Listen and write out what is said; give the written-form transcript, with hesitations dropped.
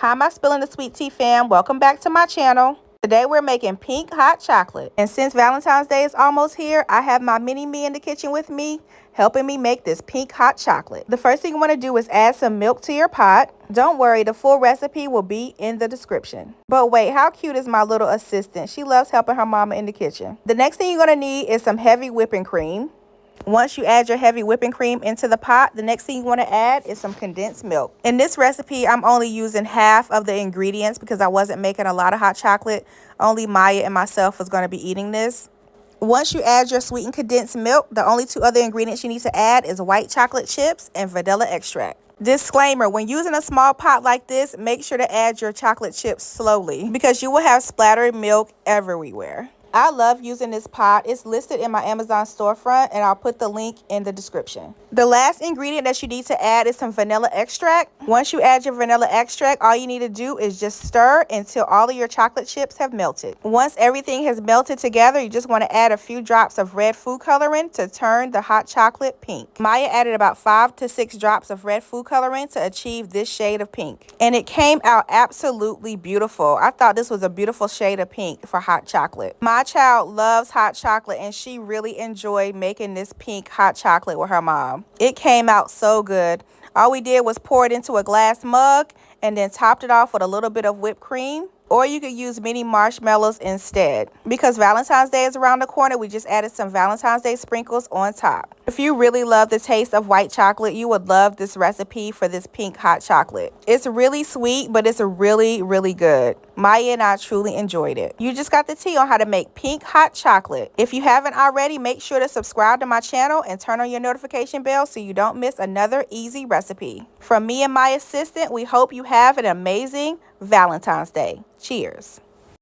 Hi, my Spilling the Sweet Tea fam. Welcome back to my channel. Today we're making pink hot chocolate. And since Valentine's Day is almost here, I have my mini me in the kitchen with me, helping me make this pink hot chocolate. The first thing you want to do is add some milk to your pot. Don't worry, the full recipe will be in the description. But wait, how cute is my little assistant? She loves helping her mama in the kitchen. The next thing you're going to need is some heavy whipping cream. Once you add your heavy whipping cream into the pot, the next thing you want to add is some condensed milk. In this recipe, I'm only using half of the ingredients because I wasn't making a lot of hot chocolate. Only Maya and myself was going to be eating this. Once you add your sweetened condensed milk, the only two other ingredients you need to add is white chocolate chips and vanilla extract. Disclaimer, when using a small pot like this, make sure to add your chocolate chips slowly because you will have splattered milk everywhere. I love using this pot. It's listed in my Amazon storefront, and I'll put the link in the description. The last ingredient that you need to add is some vanilla extract. Once you add your vanilla extract, all you need to do is just stir until all of your chocolate chips have melted. Once everything has melted together, you just want to add a few drops of red food coloring to turn the hot chocolate pink. Maya added about 5 to 6 drops of red food coloring to achieve this shade of pink. And it came out absolutely beautiful. I thought this was a beautiful shade of pink for hot chocolate. My child loves hot chocolate, and she really enjoyed making this pink hot chocolate with her mom. It came out so good. All we did was pour it into a glass mug and then topped it off with a little bit of whipped cream. Or you could use mini marshmallows instead. Because Valentine's Day is around the corner, we just added some Valentine's Day sprinkles on top. If you really love the taste of white chocolate, you would love this recipe for this pink hot chocolate. It's really sweet, but it's really, really good. Maya and I truly enjoyed it. You just got the tea on how to make pink hot chocolate. If you haven't already, make sure to subscribe to my channel and turn on your notification bell so you don't miss another easy recipe. From me and my assistant, we hope you have an amazing Valentine's Day. Cheers.